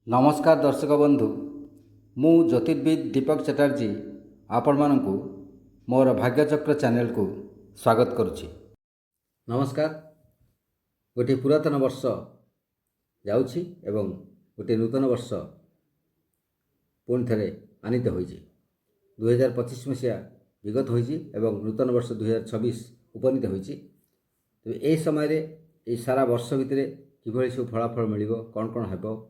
नमस्कार दर्शक बंधु मु ज्योतिर्विद दीपक चटर्जी आपण मानकु मोर भाग्यचक्र चैनल को स्वागत करुच्ची। नमस्कार। गोटे पुरातन वर्ष जाउछि एवं गोटे नूतन वर्ष पुणी थे आनीत होइछि। 2025 मसीहा विगत होइछि एवं नूतन वर्ष 2026 उपनीत होइछि। तो ए समय रे ए सारा वर्ष भितर किभଳି सब फलाफल मिलिबो, कौन कौन हेबो,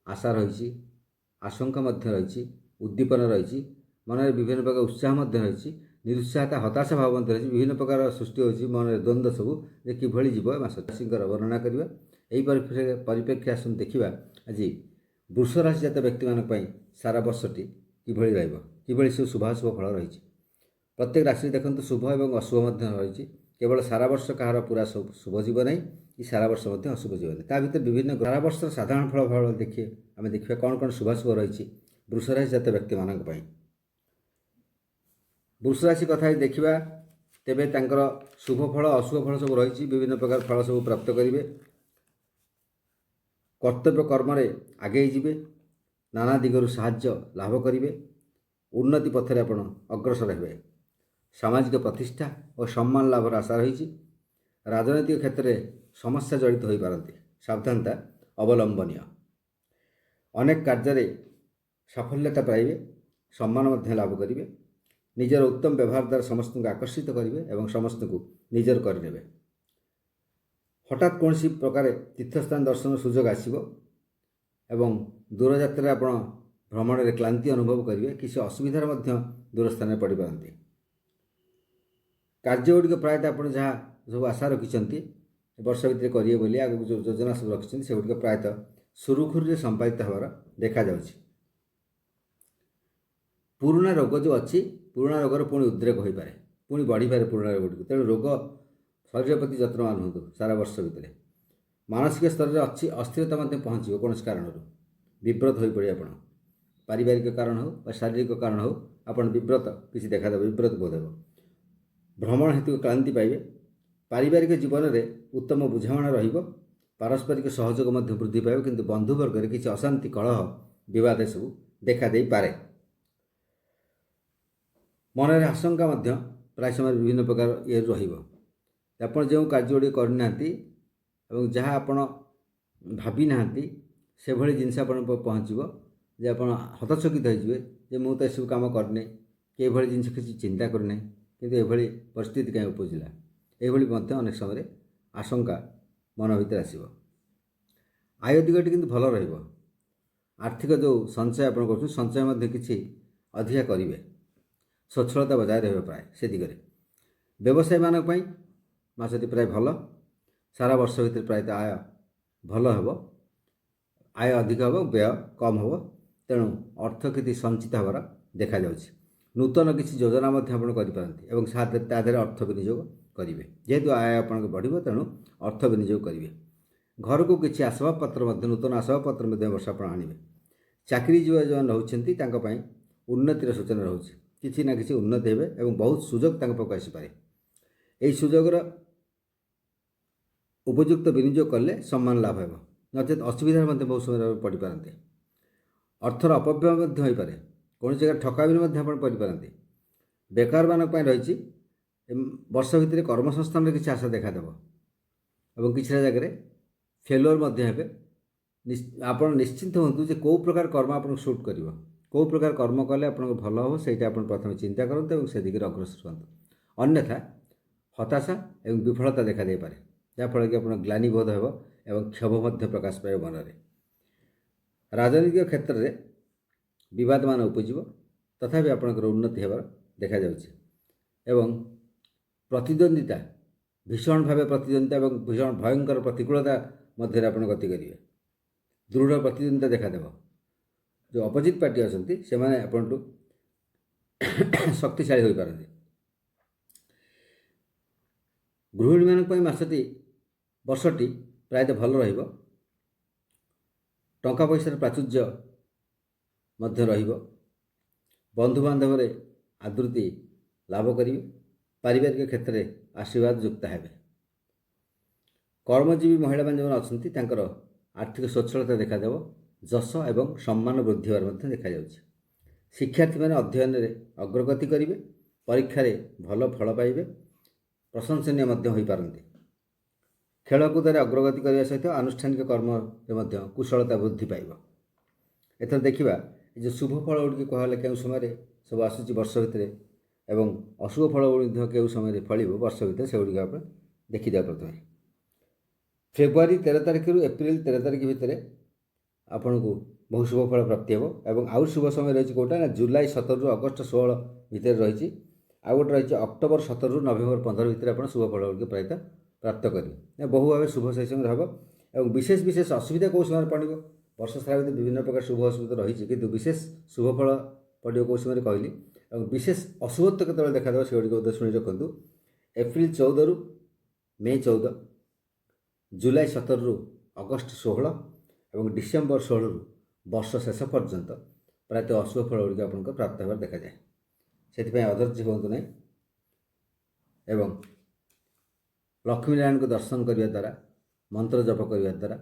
आशा रही, आशंका रही, उद्दीपन रही, मन में विभिन्न प्रकार उत्साह रही, निरुत्साहता हताशा भाव रही, विभिन्न प्रकार सृष्टि होती मन में द्वंद्व सबू जे किभଳି जीव मास राशि वर्णना करवा। यही परिप्रेक्षी आसन देखा आज वृष राशि जात व्यक्ति मानी सारा वर्षटी किभଳି रहिबो, किभଳି सब शुभाशुभ फल रही। प्रत्येक राशि देखते शुभ और अशुभ रही। केवल सारा वर्ष कहार पूरा शुभ जीव ना, कि सारा वर्ष अशुभ जीव ना। भर विभिन्न सारा वर्ष साधारण फल देखिए आम देखा कौन कौन शुभाशुभ रही वृष राशि जात व्यक्ति मान। वृष राशि कथा देखा तेबे शुभ फल अशुभ फल सब रही, विभिन्न प्रकार फल सब प्राप्त करेंगे, कर्तव्य कर्म आगे जीवे, नाना दिगरु साहाय्य लाभ करेंगे, उन्नति पथरे आपण अग्रसर हे, सामाजिक प्रतिष्ठा और सम्मान लाभर आशा रही। राजनैतिक क्षेत्र में समस्या जड़ित हो पारती, सावधानता अवलंबनीय। अनेक कार्य साफल्यता पाइबे, सम्मान लाभ करेंगे, निजर उत्तम व्यवहार द्वारा समस्त को आकर्षित करेंगे और समस्त को निजर करने। हठात कौन प्रकार तीर्थस्थान दर्शन सुजोग आसव एवं दूर यात्रा आप भ्रमण में क्लांति अनुभव करेंगे, किसी असुविधार दूर स्थान पड़ पारती। कार्यगुड़िक प्रायतः आप जहाँ सब आशा रखिंट वर्ष भितर करेंगे बोली आगे जो योजना सब रखिंट से गुड़िक प्रायतः सुरुखुरु संपादित होवार देखा जाउछि। पुराना रोग जो अच्छी पुराना रोगर पुणी उद्रेक हो पाए, पुणी बढ़ी पारे पुराना रोग गुड़। तेणु रोग शरीर प्रति जत्नवान हूँ सारा वर्ष भितर। मानसिक स्तर में अच्छी अस्थिरता पहुँच कौन कारण विव्रत हो पड़े, आप पारिवारिक कारण हो शारीरिक कारण हो आप विव्रत किसी देखा विव्रत बोध हो। भ्रमण हेतु क्लांति पाइबे, पारिवारिक जीवन में उत्तम बुझाणा रहिबो, पारस्परिक सहयोग वृद्धि पाइब, किंतु बंधुवर्ग में किसी अशांति कलह विवाद सब देखा दे पारे। मन में आशंका प्राय समय विभिन्न प्रकार ये आप जो कार्य करना जहाँ आप भावी ना से भली जिनस पहुँचो जे आप हतचकित हो मुझे सब कम करने कि जिन किसी चिंता करना, किंतु ये परिस्थिति कहीं उपजिला ये अनेक समय आशंका मन भर आसो। आय दिगटी किंतु भल रहिबो। आर्थिक जो संचय आप कर संचय किसी अधिका करेंगे, स्वच्छलता बजाय रही प्राय से दिगरे। व्यवसायी मानक मासटी प्राय भल, सारा वर्ष भितर प्रायतः आय भल हो, आय अधिक हो व्यय कम हो, तेणु अर्थ किसी संचित होवार देखा जाउछि। नूतन किसी योजना करें अर्थ विनियोग करेंगे, जेहेतु आय आप बढ़ो तेणु अर्थ विनियोग करेंगे। घर को किसी आसबाबपत्र नूतन आसबाबपत्र वर्ष आप आणवे। चाकरी जो रोचे उन्नतिर सूचना रोचे, किसी ना किसी उन्नति हे और बहुत सुजोग पाक आसपे। यही सुजोगर उपयुक्त विनियोग कले सम्मान लाभ हो, नचेत असुविधा बहुत समय पड़ पारते। अर्थर अपव्यय हो पाए, कौन जगह ठकामी पड़ पारती। बेकार मान रही वर्ष भितर कर्मसंस्थान किसी आशा देखादेव और किसी जगह फेलुअर आप निश्चिंत हूँ जे कौ प्रकार कर्म आप सुट कर कौ प्रकार कर्म कले आप भल हो, से प्रथम चिंता करते और से दिगरे अग्रसर हूँ। अन्यथा हताशा और विफलता देखा दे पारे, जहाँफल कि आप ग्लानि बोध हो और क्षोभ प्रकाश पाए मन में। राजनीतिक क्षेत्र में विवाद मान उपजिव, तथापि आपंकर उन्नति होवार देखा जाउछि। एवं प्रतिद्वंदिता भीषण भाव प्रतिद्वंदिता और भीषण भयंकर प्रतिकूलता मध्य आप गति करेंगे। दृढ़ प्रतिद्वंदिता देखादेव। जो अपोजिट पार्टी अच्छा से आपंटू शक्तिशाली हो पारती। गृहिणी मान मासटी वर्षटी प्रायतः भल रहिबो। टंका पैसार प्राचुर्य मध्य रहिबो। बंधुबांधव आदृति लाभ करेंगे। पारिवारिक क्षेत्र में आशीर्वाद युक्त हे। कर्मजीवी महिला जो अच्छा आर्थिक स्वच्छलता देखादेव। ଯଶ ଏବଂ ସମ୍ମାନ ବୃଦ୍ଧି ହେବାର ମଧ୍ୟ ଦେଖାଯାଉଛି। ଶିକ୍ଷାର୍ଥୀମାନେ ଅଧ୍ୟୟନରେ ଅଗ୍ରଗତି କରିବେ, ପରୀକ୍ଷାରେ ଭଲ ଫଳ ପାଇବେ, ପ୍ରଶଂସନୀୟ ମଧ୍ୟ ହୋଇପାରନ୍ତି। ଖେଳକୁଦରେ ଅଗ୍ରଗତି କରିବା ସହିତ ଆନୁଷ୍ଠାନିକ କର୍ମରେ ମଧ୍ୟ କୁଶଳତା ବୃଦ୍ଧି ପାଇବ। ଏଥର ଦେଖିବା ଏ ଯେଉଁ ଶୁଭ ଫଳ ଗୁଡ଼ିକ କୁହାଗଲେ କେଉଁ ସମୟରେ ସବୁ ଆସୁଛି ବର୍ଷ ଭିତରେ ଏବଂ ଅଶୁଭ ଫଳ ମଧ୍ୟ କେଉଁ ସମୟରେ ଫଳିବ ବର୍ଷ ଭିତରେ ସେଗୁଡ଼ିକ ଆପଣ ଦେଖିଦେବା। ପ୍ରଥମେ ଫେବୃଆରୀ 13 ତାରିଖରୁ ଏପ୍ରିଲ 13 ତାରିଖ ଭିତରେ ଆପଣଙ୍କୁ ବହୁ ଶୁଭ ଫଳ ପ୍ରାପ୍ତି ହେବ ଏବଂ ଆଉ ଶୁଭ ସମୟ ରହିଛି କେଉଁଟା ନା ଜୁଲାଇ 17ରୁ ଅଗଷ୍ଟ 16 ଭିତରେ ରହିଛି। ଆଉ ଗୋଟେ ରହିଛି ଅକ୍ଟୋବର 17ରୁ ନଭେମ୍ବର 15 ଭିତରେ ଆପଣ ଶୁଭ ଫଳ ଗୁଡ଼ିକ ପ୍ରାପ୍ତ କରିବେ। ବହୁ ଭାବେ ଶୁଭ ସେହି ସମୟରେ ହେବ ଏବଂ ବିଶେଷ ଅସୁବିଧା କେଉଁ ସମୟରେ ପଡ଼ିବ ବର୍ଷ ସାରା ଭିତରେ ବିଭିନ୍ନ ପ୍ରକାର ଶୁଭ ଅସୁବିଧା ରହିଛି, କିନ୍ତୁ ବିଶେଷ ଶୁଭ ଫଳ ପଡ଼ିବ କେଉଁ ସମୟରେ କହିଲି ଏବଂ ବିଶେଷ ଅଶୁଭତ୍ୱ କେତେବେଳେ ଦେଖାଦେବ ସେଗୁଡ଼ିକ ମଧ୍ୟ ଶୁଣି ରଖନ୍ତୁ। ଏପ୍ରିଲ 14ରୁ ମେ 14, ଜୁଲାଇ 17ରୁ ଅଗଷ୍ଟ 16 ଏବଂ ଡିସେମ୍ବର 16ରୁ ବର୍ଷ ଶେଷ ପର୍ଯ୍ୟନ୍ତ ପ୍ରାୟତଃ ଅଶୁଭ ଫଳ ଗୁଡ଼ିକ ଆପଣଙ୍କ ପ୍ରାପ୍ତ ହେବାର ଦେଖାଯାଏ। ସେଥିପାଇଁ ଅଧୈର୍ଯ୍ୟ ହୁଅନ୍ତୁ ନାହିଁ ଏବଂ ଲକ୍ଷ୍ମୀନାରାୟଣଙ୍କୁ ଦର୍ଶନ କରିବା ଦ୍ୱାରା, ମନ୍ତ୍ର ଜପ କରିବା ଦ୍ୱାରା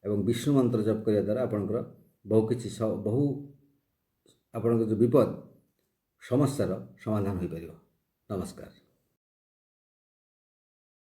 ଏବଂ ବିଷ୍ଣୁ ମନ୍ତ୍ର ଜପ କରିବା ଦ୍ୱାରା ଆପଣଙ୍କର ବହୁ ଆପଣଙ୍କର ଯେଉଁ ବିପଦ ସମସ୍ୟାର ସମାଧାନ ହୋଇପାରିବ। ନମସ୍କାର।